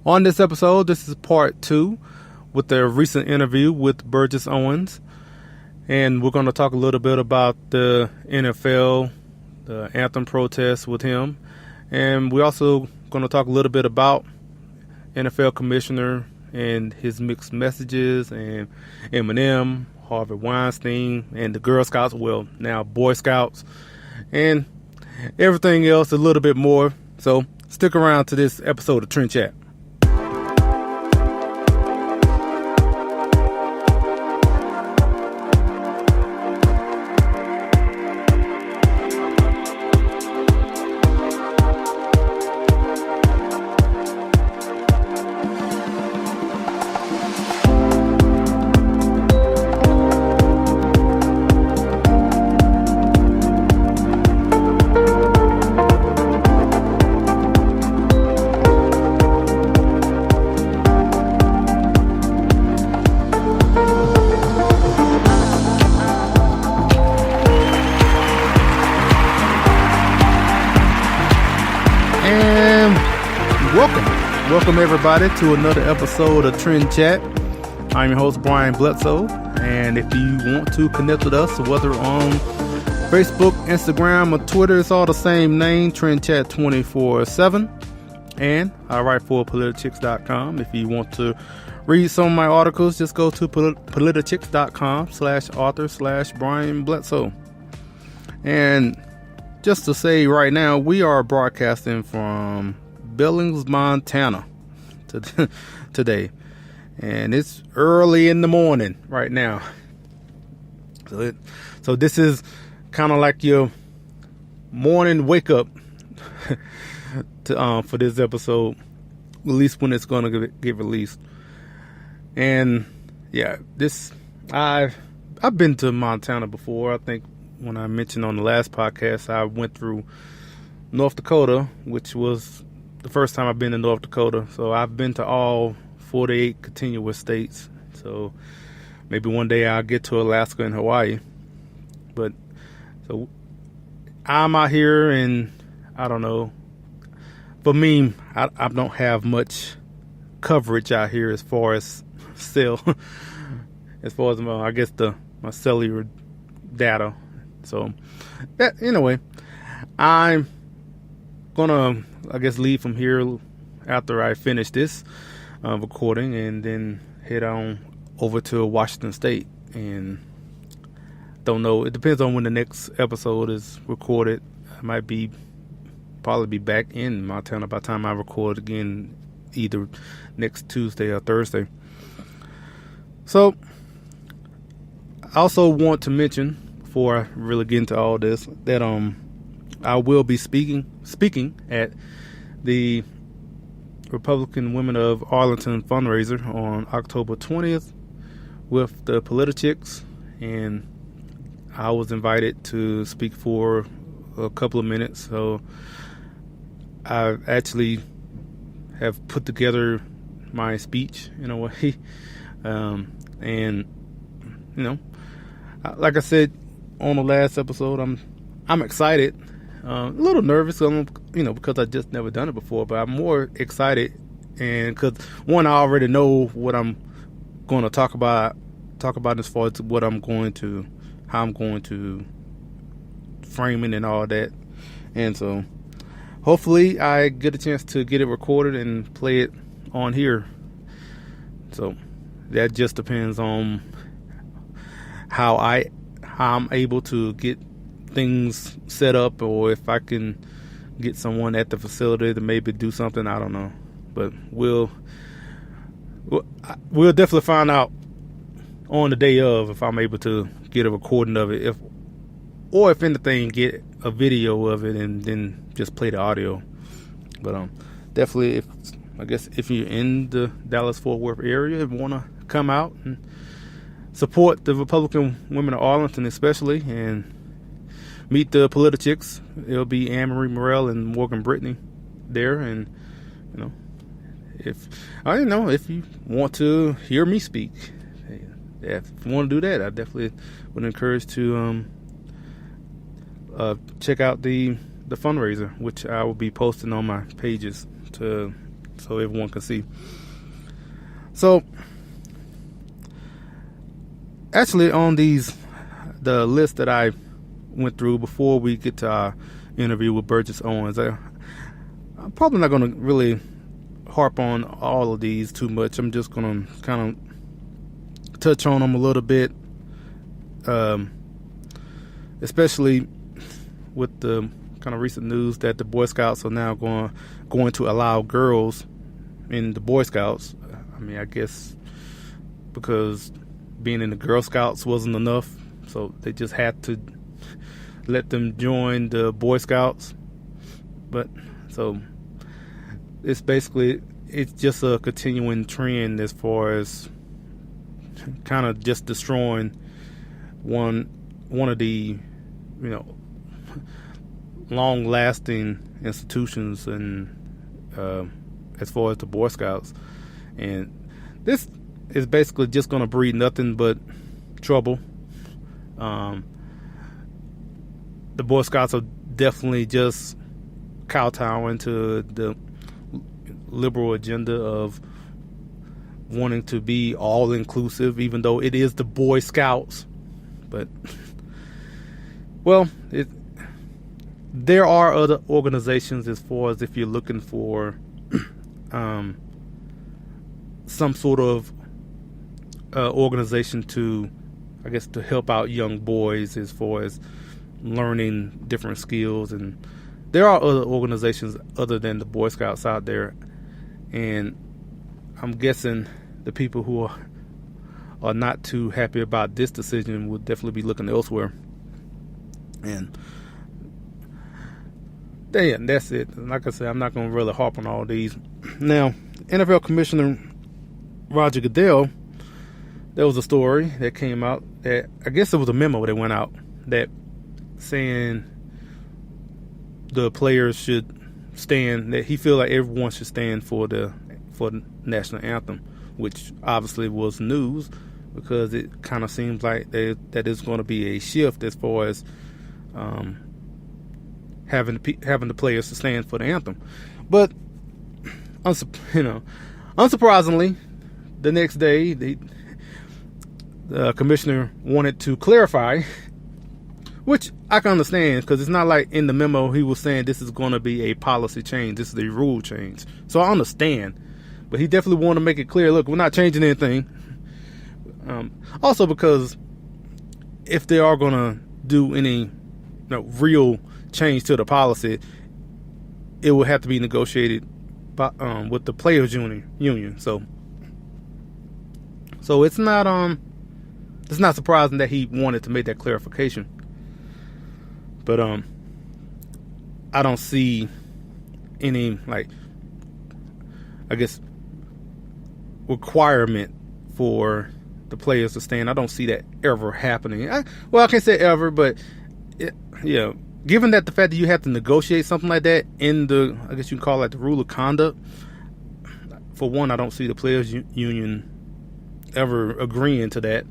On this episode, this is part 2 with the recent interview with Burgess Owens. And we're going to talk a little bit about the NFL, the anthem protest with him. And we're also going to talk a little bit about NFL commissioner and his mixed messages and Eminem, Harvey Weinstein, and the Girl Scouts, well, now Boy Scouts, and everything else a little bit more. So stick around to this episode of Trend Chat. Welcome everybody to another episode of Trend Chat. I'm your host Brian Bledsoe, and if you want to connect with us, whether on Facebook, Instagram, or Twitter, it's all the same name, Trend Chat 24/7. And I write for politichicks.com. If you want to read some of my articles, just go to politichicks.com/author/Brian Bledsoe. And just to say right now, we are broadcasting from Billings, Montana today, and it's early in the morning right now. So this is kind of like your morning wake up for this episode, at least when it's going to get released. And yeah, I've been to Montana before. I think when I mentioned on the last podcast, I went through North Dakota, which was the first time I've been in North Dakota. So I've been to all 48 continuous states. So maybe one day I'll get to Alaska and Hawaii. But so I'm out here, and I don't know. For me, I don't have much coverage out here as far as cell, as far as my cellular data. So that, anyway, I'm gonna leave from here after I finish this recording, and then head on over to Washington State. And don't know, it depends on when the next episode is recorded. I might probably be back in Montana by the time I record again, either next Tuesday or Thursday. So I also want to mention, before I really get into all this, that I will be speaking at the Republican Women of Arlington fundraiser on October 20th with the Politichicks, and I was invited to speak for a couple of minutes. So I actually have put together my speech in a way, and like I said on the last episode, I'm excited. A little nervous, because I just never done it before, but I'm more excited, and because one, I already know what I'm going to talk about as far as how I'm going to frame it and all that. And so hopefully I get a chance to get it recorded and play it on here. So that just depends on how I'm able to get things set up, or if I can get someone at the facility to maybe do something. I don't know, but we'll definitely find out on the day of if I'm able to get a recording of it, if anything, get a video of it and then just play the audio. But definitely, if you're in the Dallas-Fort Worth area and want to come out and support the Republican Women of Arlington, especially, and meet the Politichicks. It'll be Anne-Marie Morrell and Morgan Brittany there. And if you want to hear me speak, if you want to do that, I definitely would encourage to check out the fundraiser, which I will be posting on my pages to so everyone can see. So actually on the list that I went through before we get to our interview with Burgess Owens, I'm probably not going to really harp on all of these too much. I'm just going to kind of touch on them a little bit, especially with the kind of recent news that the Boy Scouts are now going to allow girls in the Boy Scouts. I mean, I guess because being in the Girl Scouts wasn't enough, so they just had to let them join the Boy Scouts. But so it's just a continuing trend as far as kind of just destroying one of the, long-lasting institutions, and as far as the Boy Scouts. And this is basically just going to breed nothing but trouble. The Boy Scouts are definitely just kowtowing to the liberal agenda of wanting to be all-inclusive, even though it is the Boy Scouts. But, well, there are other organizations, as far as if you're looking for some sort of organization to help out young boys as far as learning different skills. And there are other organizations other than the Boy Scouts out there, and I'm guessing the people who are not too happy about this decision will definitely be looking elsewhere. And that's it. Like I said, I'm not going to really harp on all these. Now, NFL Commissioner Roger Goodell, there was a story that came out that, I guess it was a memo that went out that saying the players should stand, that he feel like everyone should stand for the national anthem, which obviously was news, because it kind of seems like that is going to be a shift as far as having the players to stand for the anthem. But unsurprisingly, the next day the commissioner wanted to clarify, which I can understand, because it's not like in the memo he was saying this is going to be a policy change, this is a rule change. So I understand, but he definitely wanted to make it clear, look, we're not changing anything. Also, because if they are going to do any real change to the policy, it will have to be negotiated by, with the players union. So it's not surprising that he wanted to make that clarification. But I don't see any requirement for the players to stand. I don't see that ever happening. I can't say ever, but given that the fact that you have to negotiate something like that in the, I guess you can call it the rule of conduct, for one, I don't see the players union ever agreeing to that,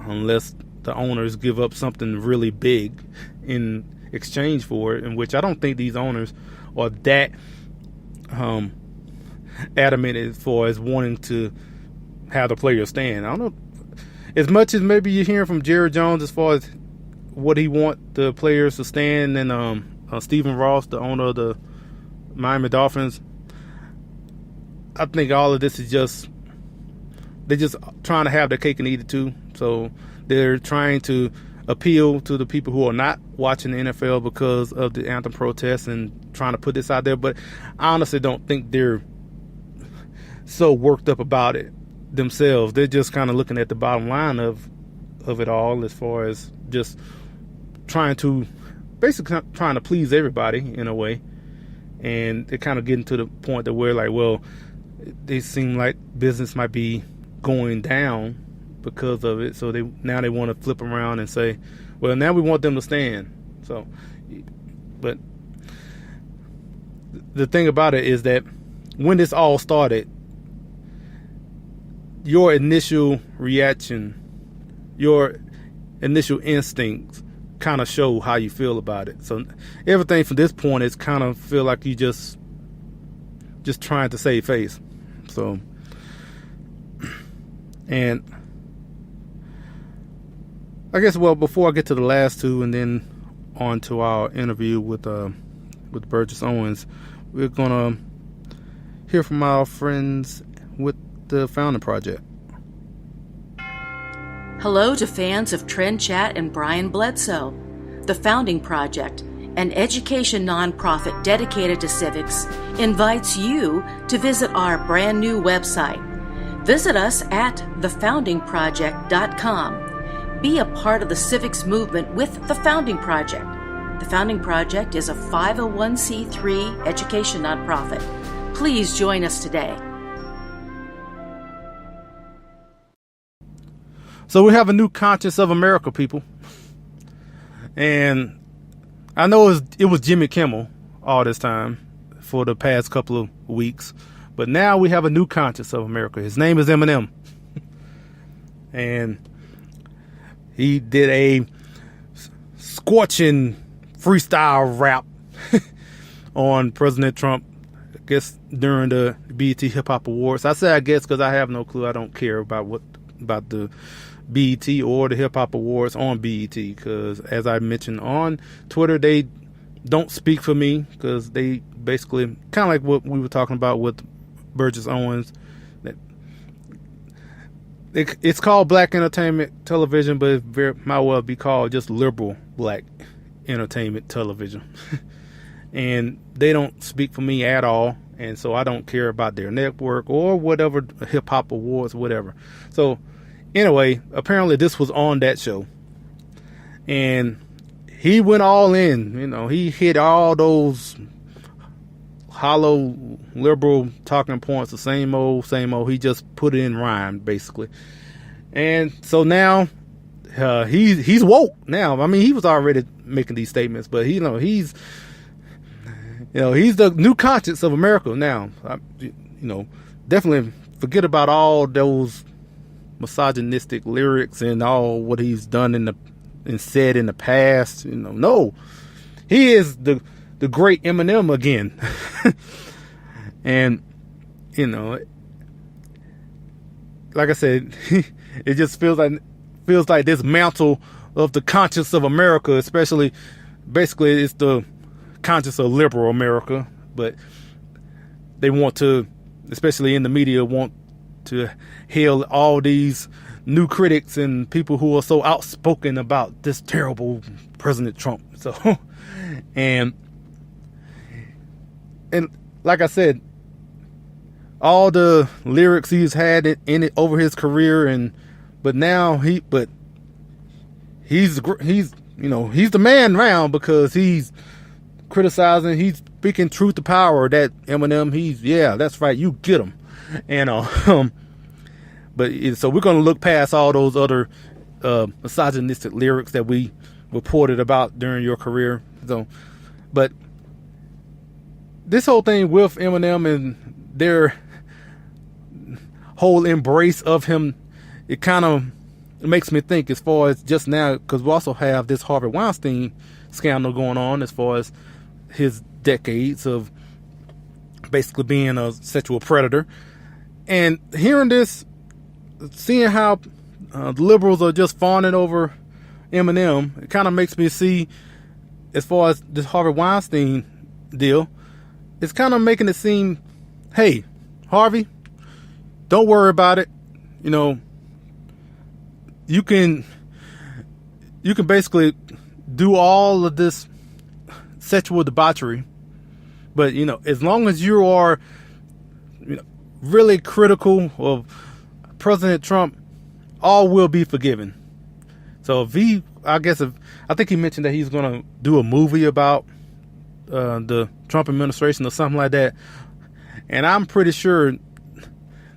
unless the owners give up something really big in exchange for it, in which I don't think these owners are that adamant as far as wanting to have the players stand. I don't know, as much as maybe you're hearing from Jerry Jones as far as what he want the players to stand, and Stephen Ross, the owner of the Miami Dolphins, I think all of this is they're just trying to have their cake and eat it too. So they're trying to appeal to the people who are not watching the NFL because of the anthem protests, and trying to put this out there. But I honestly don't think they're so worked up about it themselves. They're just kind of looking at the bottom line of it all, as far as just trying to please everybody in a way. And they're kind of getting to the point that where they seem like business might be going down because of it. So they want to flip around and say, well, now we want them to stand. So, but the thing about it is that when this all started, your initial reaction, your initial instincts kind of show how you feel about it. So everything from this point is kind of feel like you just just trying to save face. So, and I guess, well, before I get to the last two and then on to our interview with Burgess Owens, we're gonna hear from our friends with the Founding Project. Hello to fans of Trend Chat and Brian Bledsoe. The Founding Project, an education nonprofit dedicated to civics, invites you to visit our brand new website. Visit us at thefoundingproject.com. Be a part of the civics movement with the Founding Project. The Founding Project is a 501c3 education nonprofit. Please join us today. So we have a new conscience of America, people. And I know it was Jimmy Kimmel all this time for the past couple of weeks. But now we have a new conscience of America. His name is Eminem. And he did a scorching freestyle rap on President Trump, I guess, during the BET Hip Hop Awards. I say I guess because I have no clue. I don't care about the BET or the Hip Hop Awards on BET, because as I mentioned on Twitter, they don't speak for me, because they basically kind of like what we were talking about with Burgess Owens. It's called Black Entertainment Television, but it might well be called just liberal Black Entertainment Television. And they don't speak for me at all, and so I don't care about their network or whatever, Hip Hop Awards, whatever. So anyway, apparently this was on that show, and he went all in. You know, he hit all those hollow liberal talking points, the same old. He just put it in rhyme, basically. And so now he's woke now. I mean, he was already making these statements, but he's the new conscience of America now. Definitely forget about all those misogynistic lyrics and all what he's done and said in the past. No, he is the great Eminem again. And like I said, it just feels like this mantle of the conscience of America, especially, basically it's the conscience of liberal America, but they want to, especially in the media, want to hail all these new critics and people who are so outspoken about this terrible President Trump. So, and like I said, all the lyrics he's had in it over his career, but now he's the man now, because he's criticizing, he's speaking truth to power. That Eminem, that's right, you get him. And so we're going to look past all those other misogynistic lyrics that we reported about during your career. So, but this whole thing with Eminem and their whole embrace of him, it kind of makes me think, as far as just now, because we also have this Harvey Weinstein scandal going on, as far as his decades of basically being a sexual predator. And hearing this, seeing how the liberals are just fawning over Eminem, it kind of makes me see, as far as this Harvey Weinstein deal, it's kind of making it seem, hey, Harvey, don't worry about it. You can basically do all of this sexual debauchery, but as long as you are really critical of President Trump, all will be forgiven. So I think he mentioned that he's going to do a movie about the Trump administration or something like that, and I'm pretty sure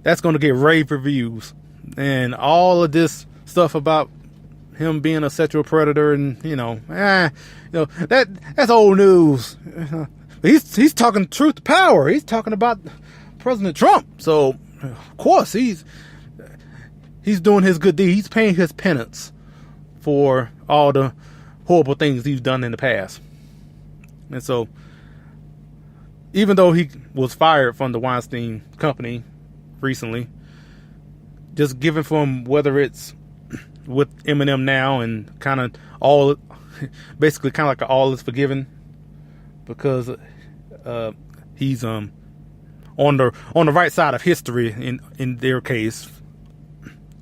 that's going to get rave reviews, and all of this stuff about him being a sexual predator, and that's old news. He's talking truth to power. He's talking about President Trump, so of course he's doing his good deed. He's paying his penance for all the horrible things he's done in the past. And so even though he was fired from the Weinstein company recently, just given from whether it's with Eminem now and kind of all, basically kind of like all is forgiven because he's on the right side of history in their case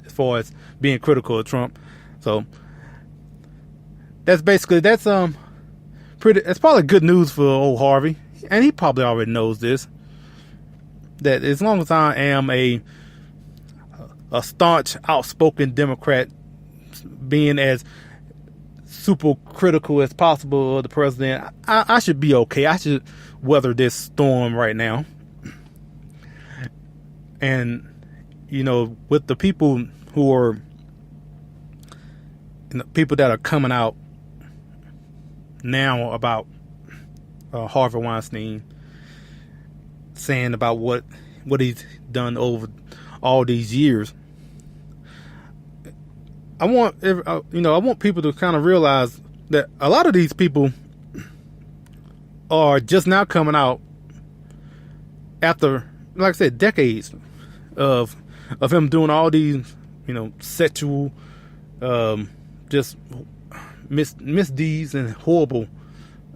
as far as being critical of Trump. So that's probably good news for old Harvey, and he probably already knows this, that as long as I am a staunch, outspoken Democrat, being as super critical as possible of the president, I should be okay. I should weather this storm right now. And, with the people who are, people that are coming out now about Harvey Weinstein, saying about what he's done over all these years, I want people to kind of realize that a lot of these people are just now coming out after, like I said, decades of him doing all these, sexual, just misdeeds and horrible,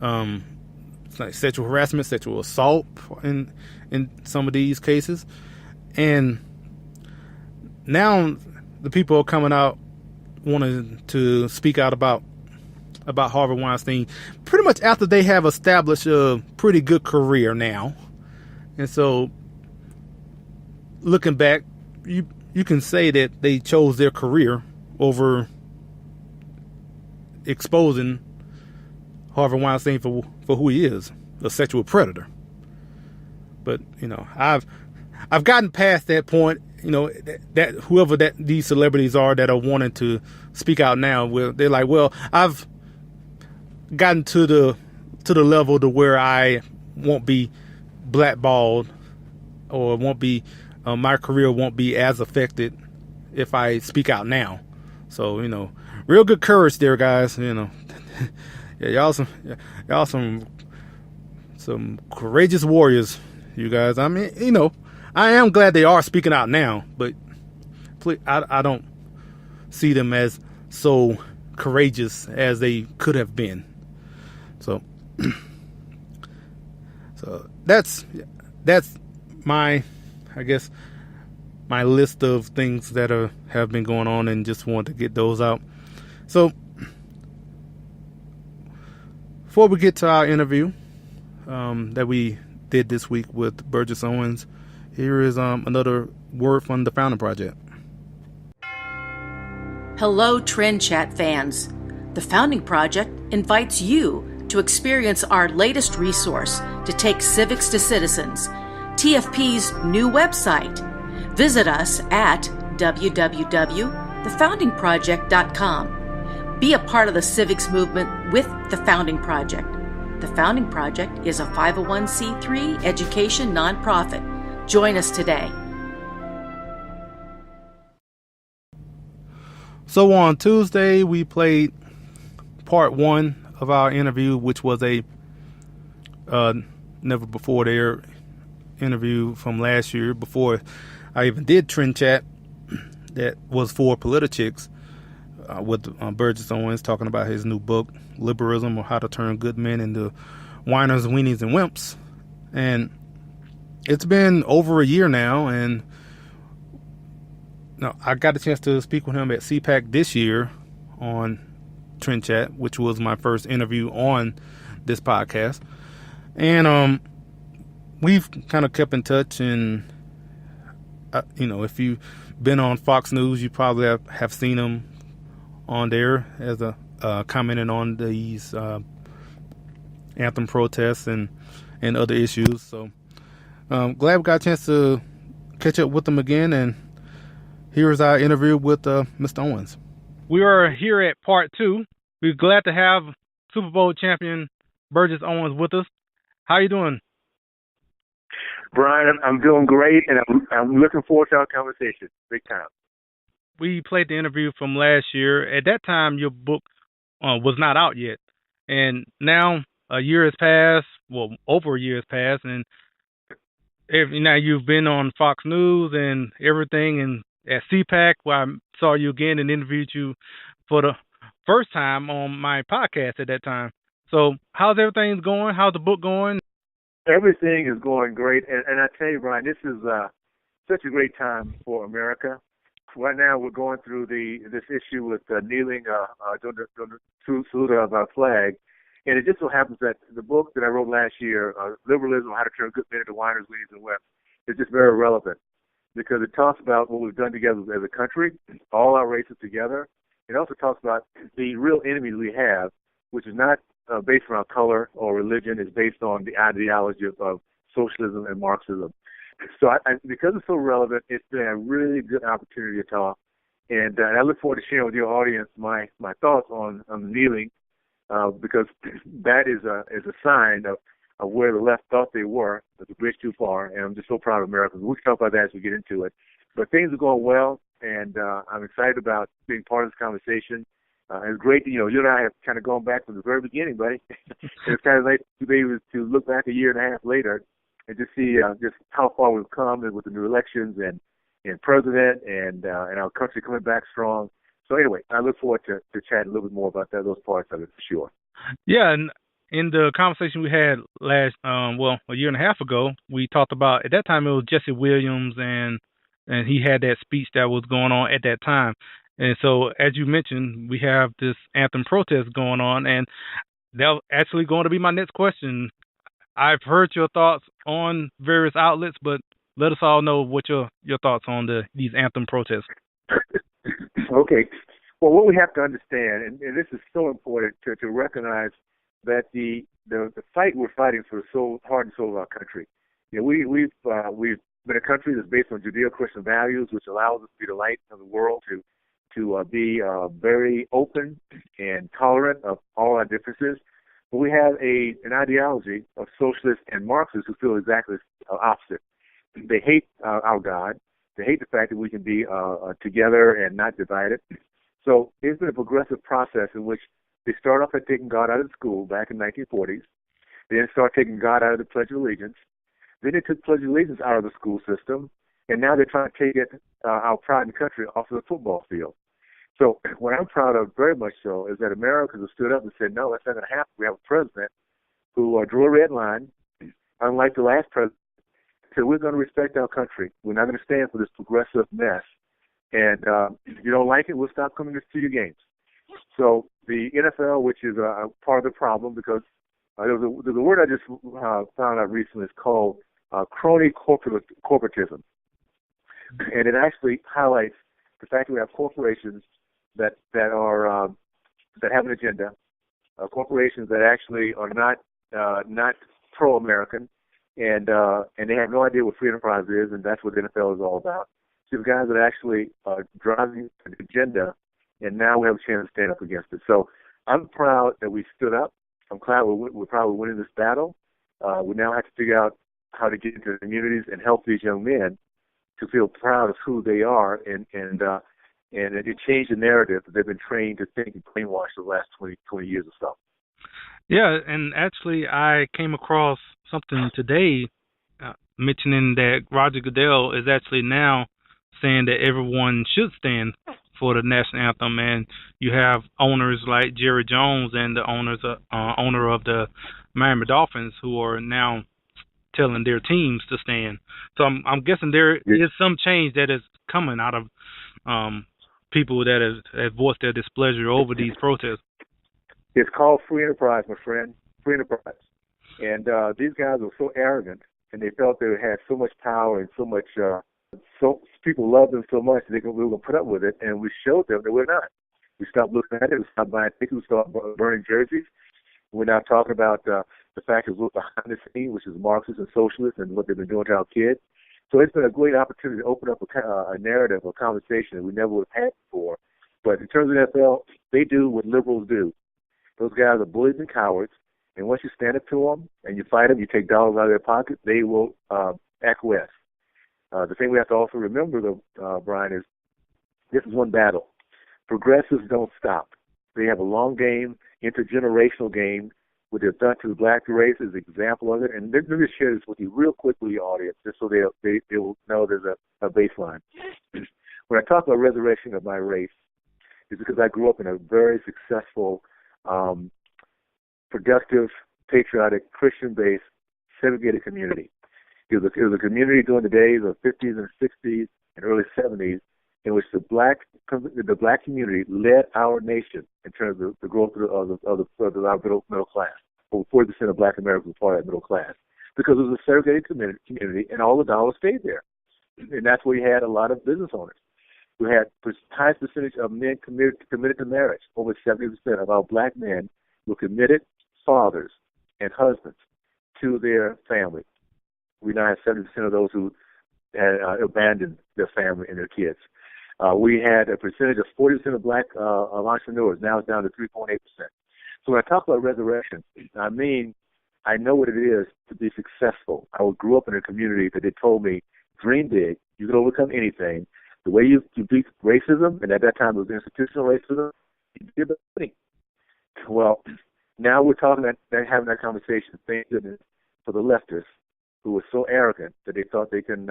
like sexual harassment, sexual assault in some of these cases, and now the people are coming out wanting to speak out about Harvey Weinstein pretty much after they have established a pretty good career now. And so looking back, you can say that they chose their career over exposing Harvey Weinstein for who he is, a sexual predator. But, I've gotten past that point. That whoever these celebrities are that are wanting to speak out now, they're like, well, I've gotten to the level to where I won't be blackballed, or won't be my career won't be as affected if I speak out now. So real good courage there, guys. Yeah, y'all some courageous warriors, you guys. I mean, I am glad they are speaking out now, but I don't see them as so courageous as they could have been. So that's my, I guess, my list of things that have been going on, and just wanted to get those out. So before we get to our interview that we did this week with Burgess Owens, here is another word from the Founding Project. Hello, Trend Chat fans. The Founding Project invites you to experience our latest resource to take civics to citizens, TFP's new website. Visit us at www.thefoundingproject.com. Be a part of the civics movement with the Founding Project. The Founding Project is a 501c3 education nonprofit. Join us today. So on Tuesday, we played part one of our interview, which was a never before there interview from last year, before I even did Trend Chat, that was for Politichicks, with Burgess Owens talking about his new book, Liberalism, or How to Turn Good Men into Whiners, Weenies, and Wimps. And it's been over a year now, and I got a chance to speak with him at CPAC this year on Trend Chat, which was my first interview on this podcast. And we've kind of kept in touch, and if you've been on Fox News, you probably have seen him on there as commenting on these anthem protests and other issues. So glad we got a chance to catch up with him again, and here's our interview with Mr. Owens. We are here at part two. We're glad to have Super Bowl champion Burgess Owens with us. How you doing? Brian, I'm doing great, and I'm looking forward to our conversation. Big time. We played the interview from last year. At that time, your book was not out yet. And now a year has passed. over a year has passed, and now you've been on Fox News and everything, and at CPAC, where I saw you again and interviewed you for the first time on my podcast at that time. So how's everything going? How's the book going? Everything is going great, and I tell you, Brian, this is such a great time for America. Right now, we're going through this issue with kneeling during the salute of our flag, and it just so happens that the book that I wrote last year, Liberalism: How to Turn Good Men into Whiners, Weenies, and Wimps, is just very relevant because it talks about what we've done together as a country, all our races together. It also talks about the real enemies we have, which is not based around color or religion. It's based on the ideology of socialism and Marxism. So because it's so relevant, it's been a really good opportunity to talk. And I look forward to sharing with your audience my thoughts on the kneeling, because that is a sign of where the left thought they were, but the bridge too far. And I'm just so proud of Americans. We'll talk about that as we get into it. But things are going well, and I'm excited about being part of this conversation. It's great that, you and I have kind of gone back from the very beginning, buddy. It's kind of nice to be able to look back a year and a half later and just see just how far we've come with the new elections and president and our country coming back strong. So anyway, I look forward to chatting a little bit more about those parts of it for sure. Yeah, and in the conversation we had a year and a half ago, we talked about, at that time it was Jesse Williams, and he had that speech that was going on at that time. And so, as you mentioned, we have this anthem protest going on, and that's actually going to be my next question. I've heard your thoughts on various outlets, but let us all know what your thoughts on these anthem protests. Okay. Well, what we have to understand, and this is so important to recognize, that the fight we're fighting for the heart and soul of our country. We've been a country that's based on Judeo-Christian values, which allows us to be the light of the world, to be very open and tolerant of all our differences. But we have an ideology of socialists and Marxists who feel exactly the opposite. They hate our God. They hate the fact that we can be together and not divided. So it's been a progressive process in which they start off at taking God out of the school back in the 1940s. They then start taking God out of the Pledge of Allegiance. Then they took Pledge of Allegiance out of the school system. And now they're trying to take our pride in the country off of the football field. So what I'm proud of, very much so, is that Americans have stood up and said, no, that's not going to happen. We have a president who drew a red line, unlike the last president. So we're going to respect our country. We're not going to stand for this progressive mess. And if you don't like it, we'll stop coming to your games. So the NFL, which is a part of the problem, because there's a word I just found out recently. It's called crony corporatism. And it actually highlights the fact that we have corporations that have an agenda, corporations that actually are not pro-American, and they have no idea what free enterprise is, and that's what the NFL is all about. So the guys that actually are driving an agenda, and now we have a chance to stand up against it. So I'm proud that we stood up. I'm glad we're probably winning this battle. We now have to figure out how to get into the communities and help these young men to feel proud of who they are, and to change the narrative that they've been trained to think and brainwashed for the last 20 years or so. Yeah, and actually I came across something today mentioning that Roger Goodell is actually now saying that everyone should stand for the national anthem, and you have owners like Jerry Jones and the owner of the Miami Dolphins who are now telling their teams to stand. So I'm guessing there is some change that is coming out of people that have voiced their displeasure over these protests. It's called free enterprise, my friend, free enterprise. And these guys were so arrogant, and they felt they had so much power and so much, so people loved them so much that we were going to put up with it, and we showed them that we're not. We stopped looking at it. We stopped buying tickets. We stopped burning jerseys. We're now talking about the fact that we're behind the scene, which is Marxists and socialists, and what they've been doing to our kids. So it's been a great opportunity to open up a narrative, a conversation that we never would have had before. But in terms of the NFL, they do what liberals do. Those guys are bullies and cowards, and once you stand up to them and you fight them, you take dollars out of their pocket, they will acquiesce. The thing we have to also remember, though, Brian, is this is one battle. Progressives don't stop. They have a long game, intergenerational game what they've done to the black race is an example of it. And let me just share this with you real quickly, audience, just so they will know there's a baseline. When I talk about resurrection of my race, it's because I grew up in a very successful, productive, patriotic, Christian-based, segregated community. It was a community during the days of 50s and 60s and early 70s in which the black community led our nation in terms of the growth of our middle class. Over 40% of black Americans were part of that middle class because it was a segregated community, and all the dollars stayed there. And that's where you had a lot of business owners. We had the highest percentage of men committed to marriage. Over 70% of our black men were committed fathers and husbands to their family. We now have 70% of those who had abandoned their family and their kids. We had a percentage of 40% of black of entrepreneurs. Now it's down to 3.8%. So when I talk about resurrection, I mean I know what it is to be successful. I grew up in a community that they told me, dream big, you can overcome anything. The way you beat racism, and at that time it was institutional racism, you did money. Well, now we're talking having that conversation, thank goodness, for the leftists who were so arrogant that they thought they can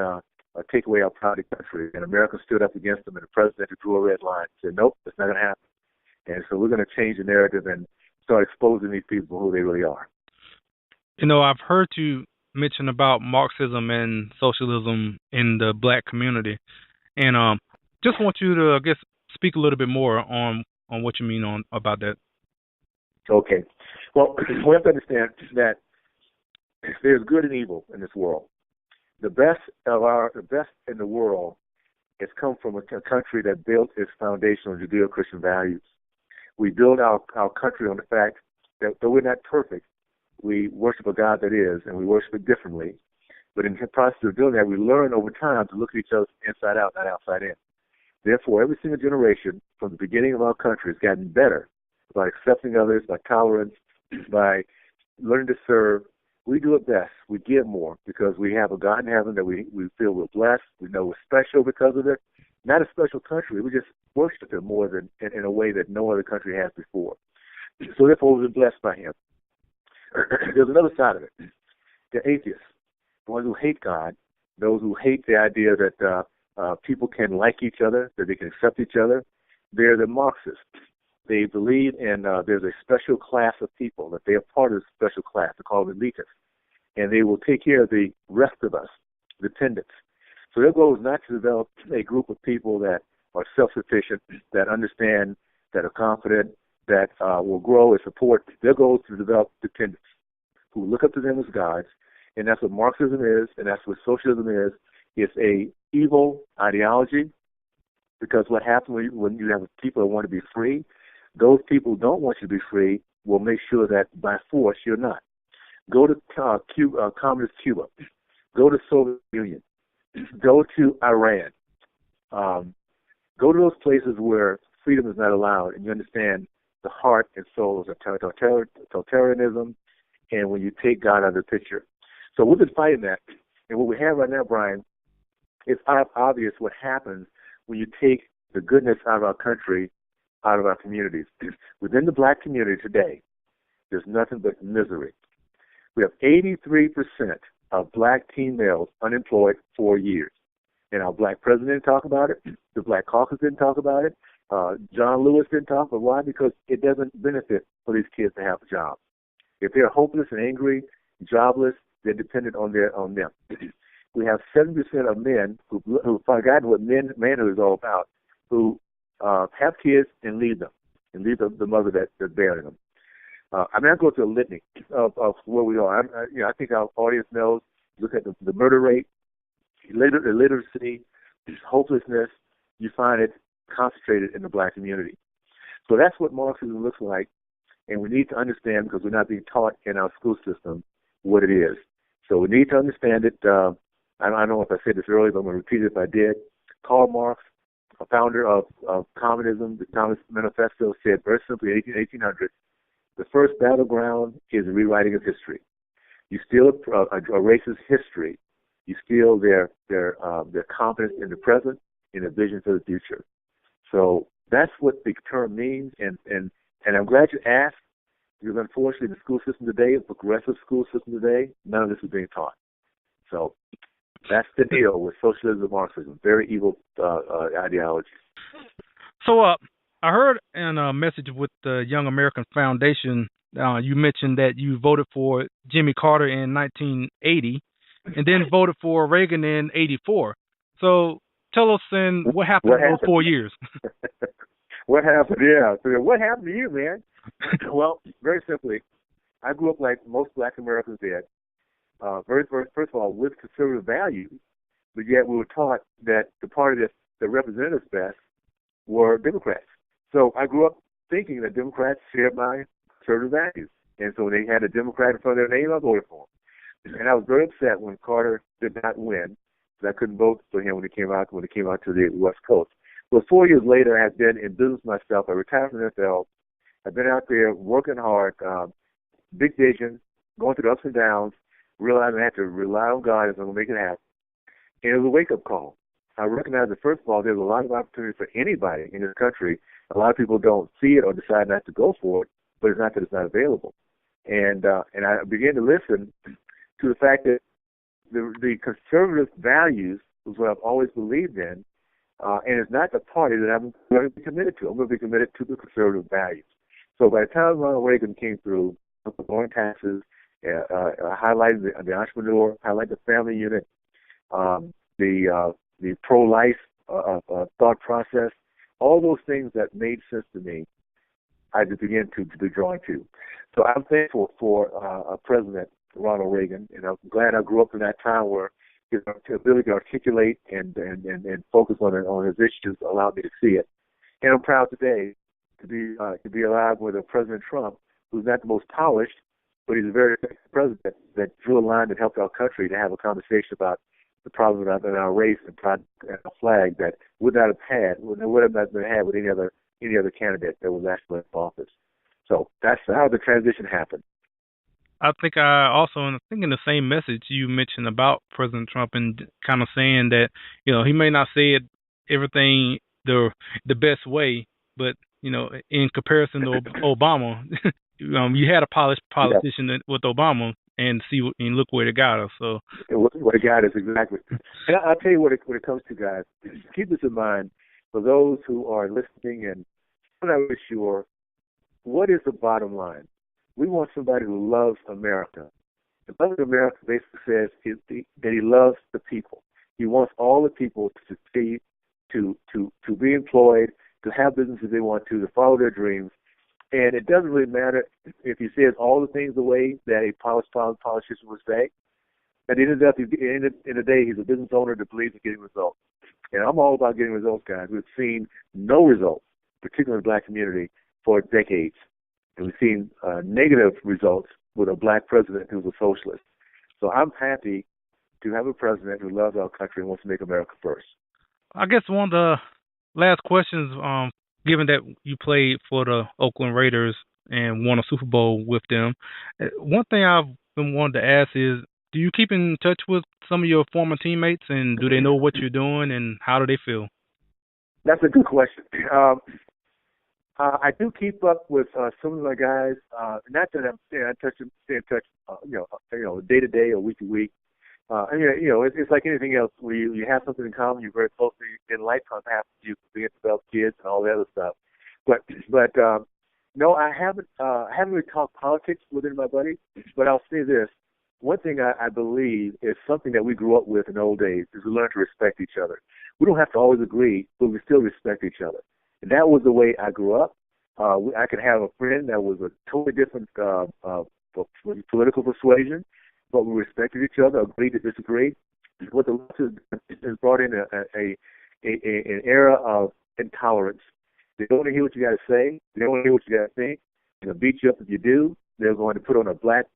take away our proud country. And America stood up against them, and the president drew a red line and said, nope, that's not going to happen. And so we're going to change the narrative and start exposing these people who they really are. You know, I've heard you mention about Marxism and socialism in the black community. And just want you to, I guess, speak a little bit more on what you mean about that. Okay. Well, we have to understand that there's good and evil in this world. The best in the world has come from a country that built its foundation on Judeo-Christian values. We build our country on the fact that though we're not perfect, we worship a God that is, and we worship it differently. But in the process of doing that, we learn over time to look at each other inside out, not outside in. Therefore, every single generation from the beginning of our country has gotten better by accepting others, by tolerance, by learning to serve. We do it best. We give more because we have a God in heaven that we feel we're blessed. We know we're special because of it. Not a special country. We just worship Him more than in a way that no other country has before. So therefore, we've been blessed by Him. There's another side of it. The atheists, the ones who hate God, those who hate the idea that people can like each other, that they can accept each other. They're the Marxists. They believe in there's a special class of people, that they are part of a special class. They're called elitists. And they will take care of the rest of us, dependents. So their goal is not to develop a group of people that are self-sufficient, that understand, that are confident, that will grow and support. Their goal is to develop dependents who look up to them as gods. And that's what Marxism is, and that's what socialism is. It's a evil ideology because what happens when you have people that want to be free, those people who don't want you to be free will make sure that by force you're not. Go to communist Cuba. Go to Soviet Union. Go to Iran. Go to those places where freedom is not allowed, and you understand the heart and soul of totalitarianism, and when you take God out of the picture. So we've been fighting that. And what we have right now, Brian, is obvious what happens when you take the goodness out of our country, out of our communities. Within the black community today, there's nothing but misery. We have 83% of black teen males unemployed for years. And our black president didn't talk about it. The Black Caucus didn't talk about it. John Lewis didn't talk about it. Why? Because it doesn't benefit for these kids to have a job. If they're hopeless and angry, jobless, they're dependent on them. We have 70% of men who've forgotten what manhood is all about, who have kids and leave them, and leave the mother that's bearing them. I'm not going to a litany of where we are. I think our audience knows. Look at the murder rate, illiteracy, hopelessness. You find it concentrated in the black community. So that's what Marxism looks like, and we need to understand, because we're not being taught in our school system what it is. So we need to understand it. I don't know if I said this earlier, but I'm going to repeat it if I did. Karl Marx, a founder of communism, the Communist Manifesto, said very simply in 1800, the first battleground is rewriting of history. You steal a race's history. You steal their confidence in the present and a vision for the future. So that's what the term means, and I'm glad you asked, Because unfortunately, the school system today, the progressive school system today, none of this is being taught. So that's the deal with socialism and Marxism. Very evil ideology. So, I heard in a message with the Young American Foundation, you mentioned that you voted for Jimmy Carter in 1980 and then voted for Reagan in 84. So tell us then what happened in those 4 years. What happened? Yeah. So what happened to you, man? Well, very simply, I grew up like most Black Americans did. First of all, with conservative values, but yet we were taught that the party that represented us best were Democrats. So I grew up thinking that Democrats shared my conservative values. And so when they had a Democrat in front of their name, I voted for him. And I was very upset when Carter did not win, because I couldn't vote for him when he came out to the West Coast. But 4 years later, I had been in business myself. I retired from the NFL. I've been out there working hard, big vision, going through the ups and downs, realizing I had to rely on God if I'm going to make it happen. And it was a wake-up call. I recognized that, first of all, there's a lot of opportunity for anybody in this country. A lot of people don't see it or decide not to go for it, but it's not that it's not available. And I began to listen to the fact that the conservative values was what I've always believed in, and it's not the party that I'm going to be committed to. I'm going to be committed to the conservative values. So by the time Ronald Reagan came through, lowering taxes, highlighting the entrepreneur, highlighting the family unit, the pro-life thought process, all those things that made sense to me, I just began to be drawn to. So I'm thankful for President Ronald Reagan, and I'm glad I grew up in that time where his ability to articulate and focus on his issues allowed me to see it. And I'm proud today to be alive with a President Trump who's not the most polished, but he's a very effective president that drew a line that helped our country to have a conversation about the problems in our race and our flag that would not have been had with any other candidate that was actually in office. So that's how the transition happened. I think in the same message you mentioned about President Trump and kind of saying that, he may not say it everything the best way, but, in comparison to Obama, you had a polished politician with Obama and look where it got us. So what it got us, exactly. And I'll tell you what it comes to, guys. Keep this in mind for those who are listening and I'm not really sure, what is the bottom line? We want somebody who loves America. And loving America basically says that he loves the people. He wants all the people to succeed, to be employed, to have businesses they want to follow their dreams. And it doesn't really matter if he says all the things the way that a polished politician would say. At the end of the day, he's a business owner that believes in getting results. And I'm all about getting results, guys. We've seen no results, particularly in the Black community, for decades. And we've seen negative results with a Black president who's a socialist. So I'm happy to have a president who loves our country and wants to make America first. I guess one of the last questions, given that you played for the Oakland Raiders and won a Super Bowl with them, one thing I've been wanting to ask is, do you keep in touch with some of your former teammates, and do they know what you're doing, and how do they feel? That's a good question. I do keep up with some of my guys. Not that I'm staying in touch, day to day or week to week. It's like anything else. Where you have something in common, you're very closely in lifetime happens. You being to develop kids and all the other stuff. But no, I haven't really talked politics within my buddies. But I'll say this: one thing I believe is something that we grew up with in the old days is we learn to respect each other. We don't have to always agree, but we still respect each other. And that was the way I grew up. I could have a friend that was a totally different political persuasion, but we respected each other, agreed to disagree. What the left has brought in an era of intolerance. They don't want to hear what you got to say. They don't want to hear what you got to think. They'll beat you up if you do. They're going to put on a black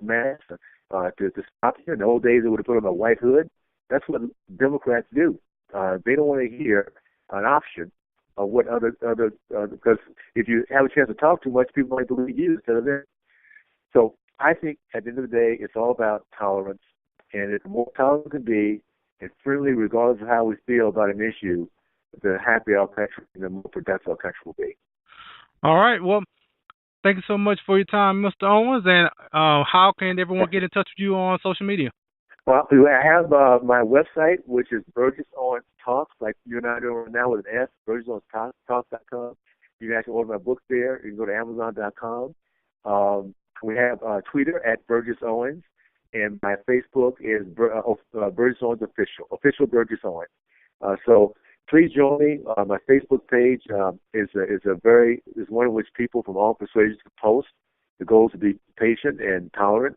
mask to stop you. In the old days, they would have put on a white hood. That's what Democrats do. They don't want to hear an option of what because if you have a chance to talk too much, people might believe you instead of them. So I think at the end of the day, it's all about tolerance. And the more tolerant we can be and friendly, regardless of how we feel about an issue, the happier our country and the more productive our country will be. All right. Well, thank you so much for your time, Mr. Owens. And how can everyone get in touch with you on social media? Well, I have my website, which is Burgess Owens Talks, like you and I are doing right now with an S, BurgessOwensTalks.com. You can actually order my books there. You can go to Amazon.com. We have Twitter at Burgess Owens, and my Facebook is Burgess Owens Official Burgess Owens. So please join me. My Facebook page is one in which people from all persuasions can post. The goal is to be patient and tolerant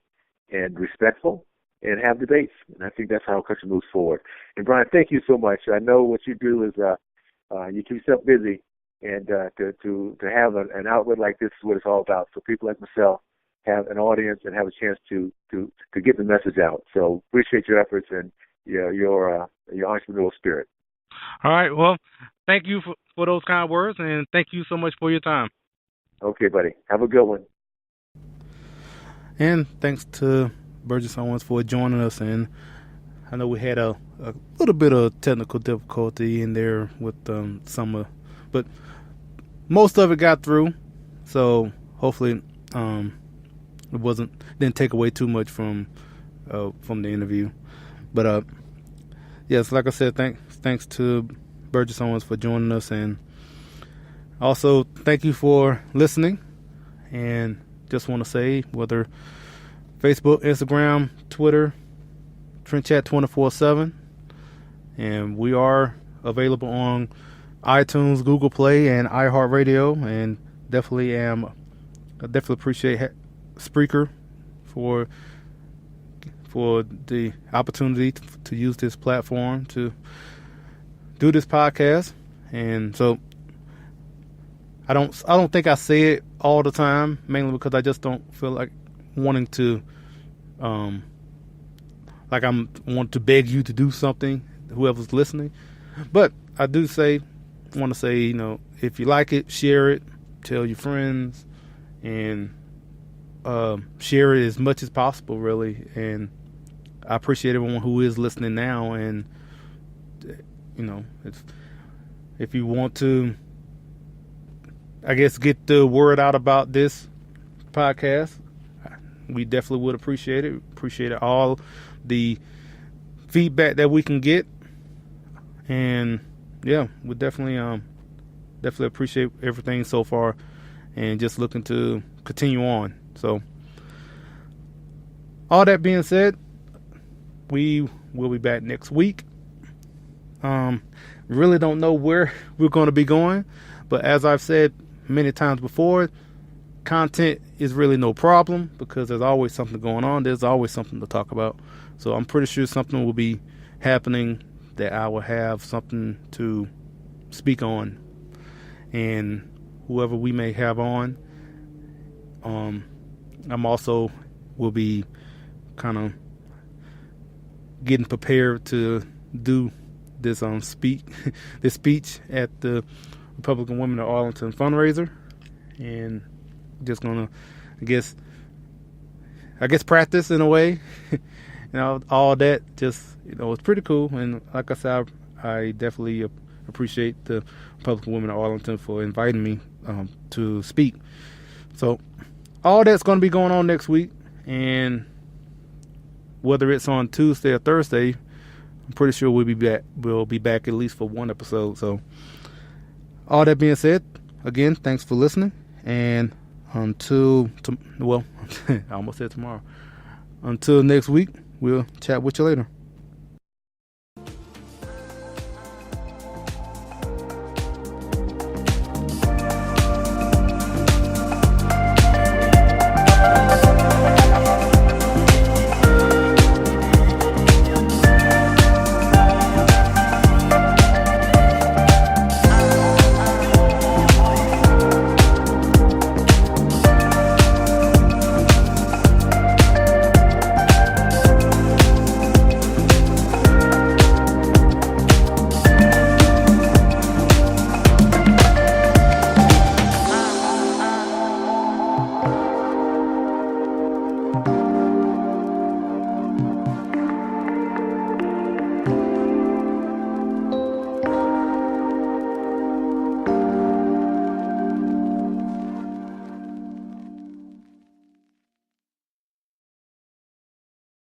and respectful and have debates. And I think that's how our country moves forward. And Brian, thank you so much. I know what you do is you keep yourself busy, and to have an outlet like this is what it's all about. So people like myself have an audience and have a chance to get the message out. So appreciate your efforts and your entrepreneurial spirit. All right. Well, thank you for those kind words, and thank you so much for your time. Okay, buddy. Have a good one. And thanks to Burgess Owens for joining us. And I know we had a little bit of technical difficulty in there with but most of it got through. So hopefully it didn't take away too much from the interview. But yes, like I said, thanks to Burgess Owens for joining us, and also thank you for listening. And just want to say, whether Facebook, Instagram, Twitter, Trent Chat 24/7, and we are available on iTunes, Google Play, and iHeartRadio. And I definitely appreciate Spreaker for the opportunity to use this platform to do this podcast. And so I don't think I say it all the time, mainly because I just don't feel like wanting to like I'm want to beg you to do something, whoever's listening. But I do want to say, if you like it, share it, tell your friends, and share it as much as possible, really. And I appreciate everyone who is listening now. And if you want to, I guess, get the word out about this podcast, we definitely would appreciate it. Appreciate all the feedback that we can get. And yeah, we definitely appreciate everything so far, and just looking to continue on. So all that being said, we will be back next week. Really don't know where we're going to be going, but as I've said many times before, content is really no problem, because there's always something going on. There's always something to talk about. So I'm pretty sure something will be happening that I will have something to speak on. And whoever we may have on, I'm also will be kind of getting prepared to do this this speech at the Republican Women of Arlington fundraiser, and just gonna I guess practice in a way. All that just it's pretty cool. And like I said, I definitely appreciate the Republican Women of Arlington for inviting me to speak. So all that's going to be going on next week, and whether it's on Tuesday or Thursday, I'm pretty sure we'll be back at least for one episode. So all that being said, again, thanks for listening, and until I almost said tomorrow. Until next week, we'll chat with you later.